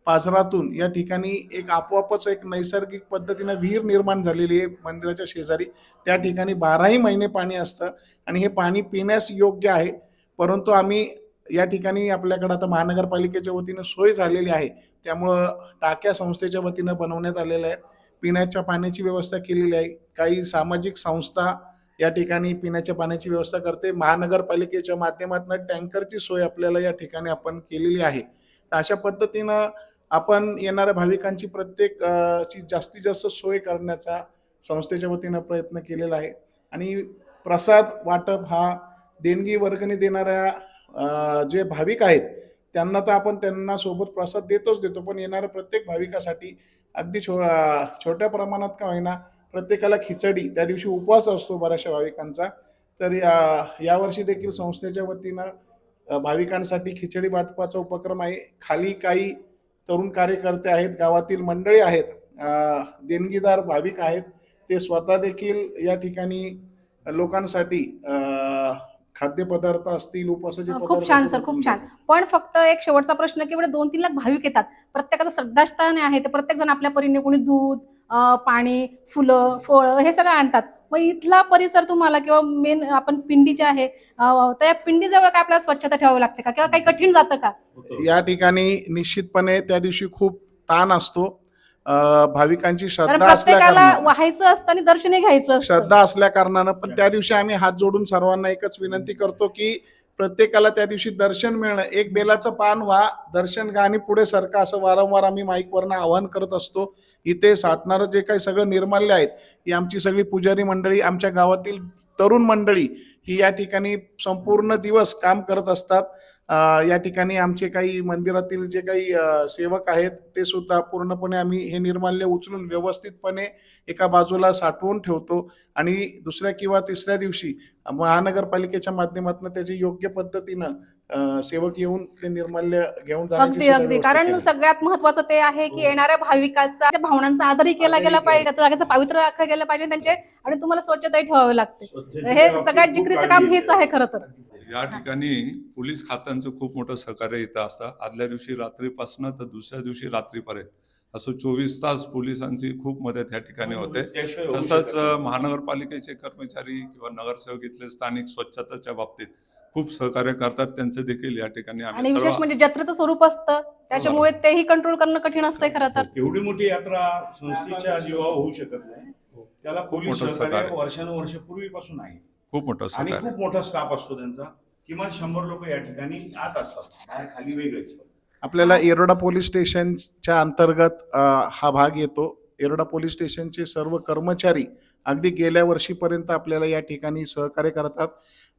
पाझरातून या ठिकाणी एक आपोआपच एक नैसर्गिक पद्धतीनं विहीर निर्माण झालेली आहे मंदिराच्या शेजारी. त्या ठिकाणी 12ही महिने पाणी असतं आणि हे पाणी पिण्यास योग्य आहे. परंतु आम्ही या ठिकाणी आपल्याकडे आता महानगरपालिकेच्या वतीनं सोय झालेली आहे, त्यामुळं टाक्या संस्थेच्या वतीनं बनवण्यात आलेल्या आहेत. पिण्याच्या पाण्याची व्यवस्था केलेली आहे. काही सामाजिक संस्था या ठिकाणी पिण्याच्या पाण्याची व्यवस्था करते. महानगरपालिकेच्या माध्यमातून टँकरची सोय आपल्याला या ठिकाणी आपण केलेली आहे. तर अशा पद्धतीनं आपण येणाऱ्या भाविकांची प्रत्येक ची जास्तीत जास्त सोय करण्याचा संस्थेच्या वतीनं प्रयत्न केलेला आहे. आणि प्रसाद वाटप हा देणगी वर्गणी देणाऱ्या जे भाविक आहेत त्यांना तर आपण त्यांना सोबत प्रसाद देतो, पण येणाऱ्या प्रत्येक भाविकासाठी अगदी छोट्या प्रमाणात का होईना प्रत्येकाला खिचडी, त्या दिवशी उपवास असतो बऱ्याचशा भाविकांचा, तर यावर्षी देखील संस्थेच्या वतीनं भाविकांसाठी खिचडी वाटपाचा उपक्रम आहे. खाली काही तरुण कार्यकर्ते आहेत, गावातील मंडळी आहेत, देणगीदार भाविक आहेत, ते स्वतः देखील या ठिकाणी लोकांसाठी खाद्यपदार्थ असतील, उपवासाचे खूप पदार्थ छान असतील, सर, खूप छान. पण फक्त एक शेवटचा प्रश्न, की एवढे 2-3 लाख भाविक येतात, प्रत्येकाचं श्रद्धास्थान आहे, तर प्रत्येक जण आपल्या परीने कोणी दूध, पाणी, फुलं, फळं हे सगळं आणतात. मग इथला परिसर तुम्हाला किंवा मेन आपण पिंडी जी आहे तर या पिंडीजवळ काय आपल्याला स्वच्छता ठेवावी लागते का किंवा काही कठीण जातं का? या ठिकाणी निश्चितपणे त्या दिवशी खूप ताण असतो. भाविकांची कारण श्रद्धा प्रत्येकाला असल्याकारणानं व्हायचं असतं आणि दर्शने घ्यायचं असतं. श्रद्धा असल्या कारणानं पण त्या दिवशी आम्ही हात जोडून सर्वांना एकच विनंती करतो की प्रत्येकाला त्या दिवशी दर्शन मिळणं, एक बेलाचं पान व्हा, दर्शन घ्या आणि पुढे सरका, असं वारंवार आम्ही माईकवरनं आवाहन करत असतो. इथे साठणारं जे काही सगळं निर्माल्य आहेत ही आमची सगळी पुजारी मंडळी, आमच्या गावातील तरुण मंडळी ही या ठिकाणी संपूर्ण दिवस काम करत असतात. या ठिकाणी आमचे काही मंदिरातील जे काही सेवक आहेत ते सुद्धा पूर्णपणे आम्ही हे निर्माल्य उचलून व्यवस्थितपणे एका बाजूला साठवून ठेवतो आणि दुसऱ्या किंवा तिसऱ्या दिवशी महानगरपालिकेच्या माध्यमातून त्याची योग्य पद्धतीनं सेवक येऊन ते निर्माल्य घेऊन जाण्याची अगदी सुद्धा अगदी, व्यवस्था कारण केली. सगळ्यात महत्वाचं ते आहे की येणाऱ्या भाविकांचा भावनांचा आदरही केला गेला पाहिजे, त्या जागेचं पावित्र्य राखलं गेलं पाहिजे त्यांचे, आणि तुम्हाला स्वच्छताही ठेवावी लागते. हे सगळ्यात जिकरीचं काम हेच आहे खरं तर. या ठिकाणी पोलीस खात्यांचं खूप मोठं सहकार्य इथं असतं. आदल्या दिवशी रात्रीपासून तर दुसऱ्या दिवशी रात्रीपर्यंत असं 24 तास पोलिसांची खूप मदत या ठिकाणी होते. तसंच महानगरपालिकेचे कर्मचारी किंवा नगरसेवक इथले स्थानिक स्वच्छतेच्या बाबतीत खूप सहकार्य करतात. त्यांचं देखील या ठिकाणी आणि आम्ही विशेष सर्व म्हणजे जत्रेचं स्वरूप असतं, त्याच्यामुळे तेही कंट्रोल करणं कठीण असतंय खरं तर. एवढी मोठी यात्रा संस्थेच्या जीवावर होऊ शकत नाही. त्याला खूप पोलीस मोठं सहकार्य सहकार्य. वर्षानुवर्ष पूर्वीपासून आहे खूप मोठं आणि सहकार्य. खूप मोठा स्टाफ असतो त्यांचा. किमान 100 लोक या ठिकाणी आत असतात, बाहेर खाली वेगळेच. आपल्याला येरोडा पोलीस स्टेशनच्या अंतर्गत हा भाग येतो. येरोडा पोलीस स्टेशनचे सर्व कर्मचारी अगदी गेल्या वर्षीपर्यंत आपल्याला या ठिकाणी सहकार्य करतात.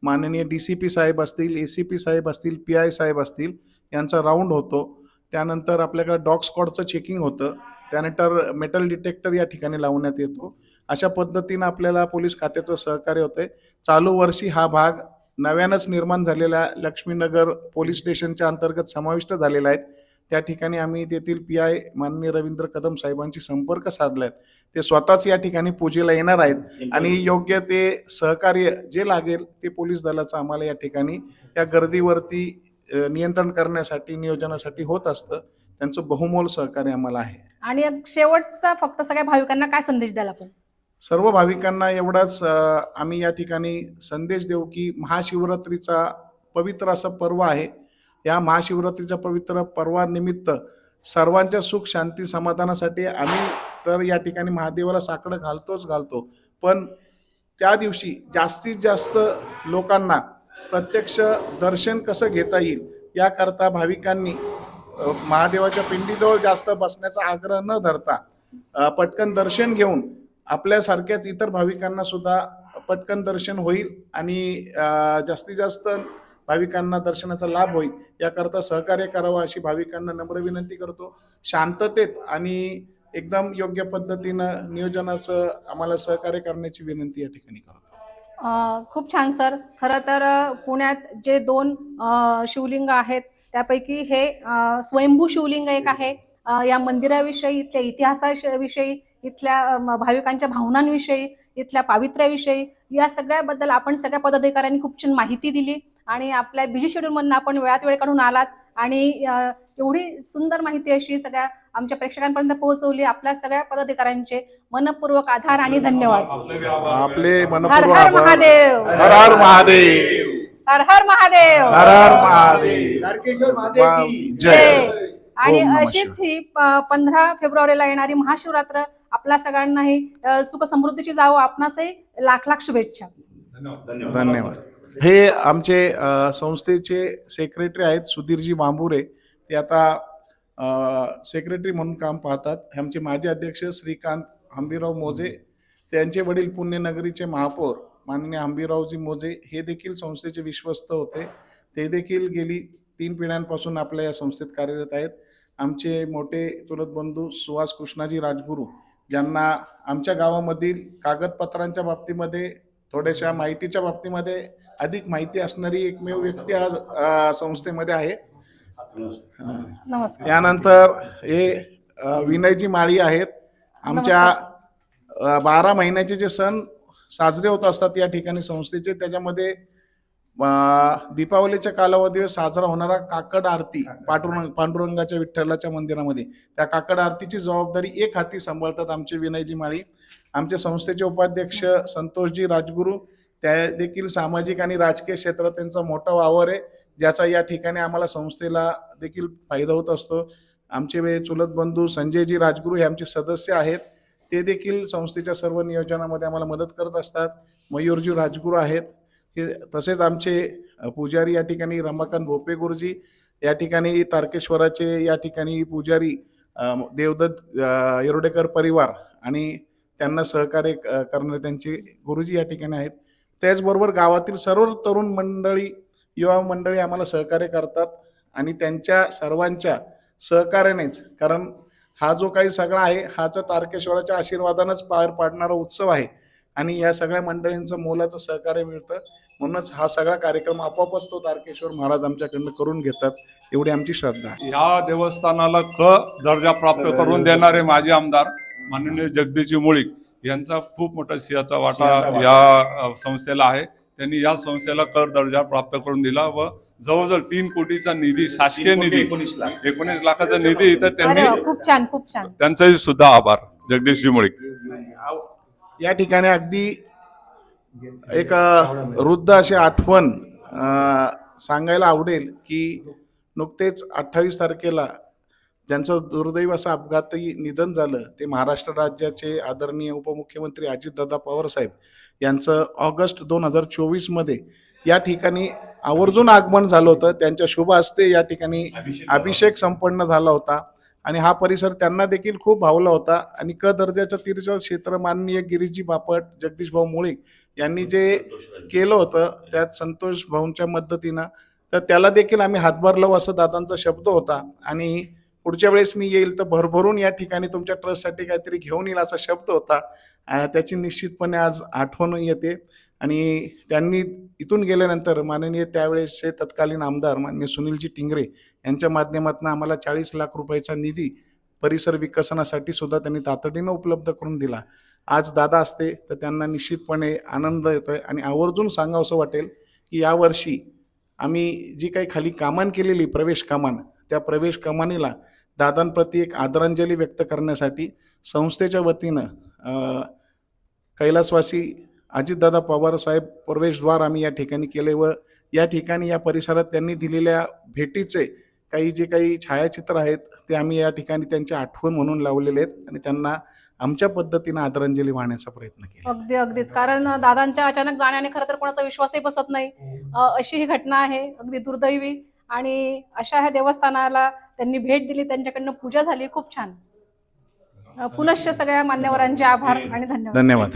माननीय DCP साहेब असतील, ACP साहेब असतील, PI साहेब असतील, यांचा राऊंड होतो. त्यानंतर आपल्याकडे डॉग स्क्वॉडचं चेकिंग होतं. त्यानंतर मेटल डिटेक्टर या ठिकाणी लावण्यात येतो. अशा पद्धतीनं आपल्याला पोलीस खात्याचं सहकार्य होतंय. चालू वर्षी हा भाग नव्यानंच निर्माण झालेल्या लक्ष्मीनगर पोलीस स्टेशनच्या अंतर्गत समाविष्ट झालेला आहे. त्या ठिकाणी आम्ही तेथील PI माननीय रवींद्र कदम साहेबांशी संपर्क साधलाय. ते स्वतःच या ठिकाणी पूजेला येणार आहेत आणि योग्य ते सहकार्य जे लागेल ते पोलीस दलाचं आम्हाला या ठिकाणी या गर्दीवरती नियंत्रण करण्यासाठी, नियोजनासाठी होत असतं. त्यांचं बहुमोल सहकार्य आम्हाला आहे. आणि एक शेवटचा फक्त सगळ्या भाविकांना काय संदेश द्याल आपण? सर्व भाविकांना एवढाच आम्ही या ठिकाणी संदेश देऊ की महाशिवरात्रीचा पवित्र असं पर्व आहे. या महाशिवरात्रीच्या पवित्र पर्वानिमित्त सर्वांच्या सुख शांती समाधानासाठी आम्ही तर या ठिकाणी महादेवाला साकडं घालतो, पण त्या दिवशी जास्तीत जास्त लोकांना प्रत्यक्ष दर्शन कसं घेता येईल याकरता भाविकांनी महादेवाच्या पिंडीजवळ जास्त बसण्याचा आग्रह न धरता पटकन दर्शन घेऊन आपल्यासारख्याच इतर भाविकांना सुद्धा पटकन दर्शन होईल आणि जास्तीत जास्त भाविकांना दर्शनाचा लाभ होईल याकरता सहकार्य करावं अशी भाविकांना नम्र विनंती करतो. शांततेत आणि एकदम योग्य पद्धतीनं नियोजनाचं आम्हाला सहकार्य करण्याची विनंती या ठिकाणी करतो. खूप छान सर. खरं तर पुण्यात जे 2 शिवलिंग आहेत त्यापैकी हे स्वयंभू शिवलिंग एक आहे. या मंदिराविषयी, इथल्या इतिहासाविषयी, इथल्या भाविकांच्या भावनांविषयी, इथल्या पावित्र्याविषयी या सगळ्याबद्दल आपण सगळ्या पदाधिकाऱ्यांनी खूप छान माहिती दिली आणि आपल्या बिझी शेड्यूलमधून आपण वेळात वेळ काढून आलात आणि एवढी सुंदर माहिती अशी सगळ्या आमच्या प्रेक्षकांपर्यंत पोहोचवली. आपल्या सगळ्या पदाधिकाऱ्यांचे मनपूर्वक आभार आणि धन्यवाद. आपले हर मनपूर्वक हर आभार. महादेव. हर हर महादेव. हर हर महादेव. हर हर महादेव. तारकेश्वर महादेव की जय. आणि ओम नमः अशीच ही 15 फेब्रुवारीला येणारी महाशिवरात्र आपल्या सगळ्यांनाही सुख समृद्धीची जावं. आपणासही लाख लाख शुभेच्छा. धन्यवाद. हे आमचे संस्थेचे सेक्रेटरी आहेत सुधीरजी वांबुरे. ते आता सेक्रेटरी म्हणून काम पाहतात. हे आमचे माजी अध्यक्ष श्रीकांत हंबीराव मोजे, त्यांचे वडील पुण्यनगरीचे महापौर माननीय हंबीरावजी मोजे हे देखील संस्थेचे विश्वस्त होते. ते देखील गेली 3 पिढ्यांपासून आपल्या या संस्थेत कार्यरत आहेत. आमचे मोठे चुलत बंधू सुहास कृष्णाजी राजगुरू, ज्यांना आमच्या गावामधील कागदपत्रांच्या बाबतीमध्ये, थोड्याशा माहितीच्या बाबतीमध्ये अधिक माहिती असणारी एकमेव व्यक्ती आज संस्थेमध्ये आहे. नमस्कार. यानंतर हे विनयजी माळी आहेत. आमच्या 12 महिन्याचे जे सण साजरे होत असतात या ठिकाणी संस्थेचे, त्याच्यामध्ये दीपावलीच्या कालावधीवर साजरा होणारा काकड आरती पांडुरंगाच्या विठ्ठलाच्या मंदिरामध्ये, त्या काकड आरतीची जबाबदारी एक हाती सांभाळतात आमचे विनयजी माळी. आमचे संस्थेचे उपाध्यक्ष संतोषजी राजगुरू, त्या देखील सामाजिक आणि राजकीय क्षेत्रात त्यांचा मोठा वावर आहे, ज्याचा या ठिकाणी आम्हाला संस्थेला देखील फायदा होत असतो. आमचे चुलत बंधू संजयजी राजगुरू हे आमचे सदस्य आहेत. ते देखील संस्थेच्या सर्व नियोजनामध्ये आम्हाला मदत करत असतात. मयूरजी राजगुरू आहेत. तसेच आमचे पुजारी या ठिकाणी रमाकांत भोपे गुरुजी, या ठिकाणी तारकेश्वराचे या ठिकाणी पुजारी देवदत्त येरोडेकर परिवार आणि त्यांना सहकार्य करणारे त्यांचे गुरुजी या ठिकाणी आहेत. त्याचबरोबर गावातील सर्व तरुण मंडळी, युवा मंडळी आम्हाला सहकार्य करतात आणि त्यांच्या सर्वांच्या सहकार्यानेच, कारण हा जो काही सगळा आहे हा तर तारकेश्वराच्या आशीर्वादानंच पार पाडणारा उत्सव आहे आणि या सगळ्या मंडळींचं मोलाचं सहकार्य मिळतं. म्हणूनच हा सगळा कार्यक्रम आपोआपच तो तारकेश्वर महाराज आमच्याकडनं करून घेतात, एवढी आमची श्रद्धा आहे. या देवस्थानाला क दर्जा प्राप्त करून देणारे माजी आमदार माननीय जगदीशजी मुळीक यांचा खूप मोठा सिंहाचा वाटा या संस्थेला आहे. त्यांनी या संस्थेला कर दर्जा प्राप्त करून दिला व जवळजवळ 3 कोटीचा निधी, शासकीय निधी, 19 लाखाचा निधी, तर अरे त्यांनी वा, खूप छान खूप छान. त्यांचाही सुद्धा आभार जगदीशजी मुळीक. या ठिकाणी अगदी एक वृद्ध अशी आठवण सांगायला आवडेल की नुकतेच 28 तारखेला ज्यांचं दुर्दैव असं अपघाती निधन झालं, ते महाराष्ट्र राज्याचे आदरणीय उपमुख्यमंत्री अजितदादा पवार साहेब यांचं ऑगस्ट 2024 मध्ये या ठिकाणी आवर्जून आगमन झालं होतं. त्यांच्या शुभ हस्ते या ठिकाणी अभिषेक संपन्न झाला होता आणि हा परिसर त्यांना देखील खूप भावला होता. आणि क दर्जाचं तीर्थ क्षेत्र माननीय गिरीजी बापट, जगदीश भाऊ मुळीक यांनी जे केलं होतं त्यात संतोष भाऊंच्या मदतीनं, तर त्याला देखील आम्ही हातभार लावू असं दादांचा शब्द होता. आणि पुढच्या वेळेस मी येईल तर भरभरून या ठिकाणी तुमच्या ट्रस्टसाठी काहीतरी घेऊन येईल असा शब्द होता. त्याची निश्चितपणे आज आठवण येते. आणि त्यांनी इथून गेल्यानंतर माननीय त्यावेळेसचे तत्कालीन आमदार माननीय सुनीलजी टिंगरे यांच्या माध्यमातून आम्हाला 40 लाख रुपयाचा निधी परिसर विकसनासाठी सुद्धा त्यांनी तातडीनं उपलब्ध करून दिला. आज दादा असते तर त्यांना निश्चितपणे आनंद येतोय आणि आवर्जून सांगावंसं वाटेल की यावर्षी आम्ही जी काही खाली कामान केलेली प्रवेश कमान, त्या प्रवेश कमानीला दादांप्रती एक आदरांजली व्यक्त करण्यासाठी संस्थेच्या वतीनं कैलासवासी अजितदादा पवार साहेब प्रवेशद्वार आम्ही या ठिकाणी केले व या ठिकाणी या परिसरात त्यांनी दिलेल्या भेटीचे काही छायाचित्र आहेत ते आम्ही या ठिकाणी त्यांची आठवण म्हणून लावलेले आहेत आणि त्यांना आमच्या पद्धतीनं आदरांजली वाहण्याचा प्रयत्न केला. अगदीच, कारण दादांच्या अचानक जाण्याने खरं तर कोणाचा विश्वासही बसत नाही. अशी ही घटना आहे, अगदी दुर्दैवी. आणि अशा ह्या देवस्थानाला त्यांनी भेट दिली, त्यांच्याकडनं पूजा झाली, खूप छान. पुनश्च सगळ्या मान्यवरांचे आभार आणि धन्यवाद. धन्यवाद.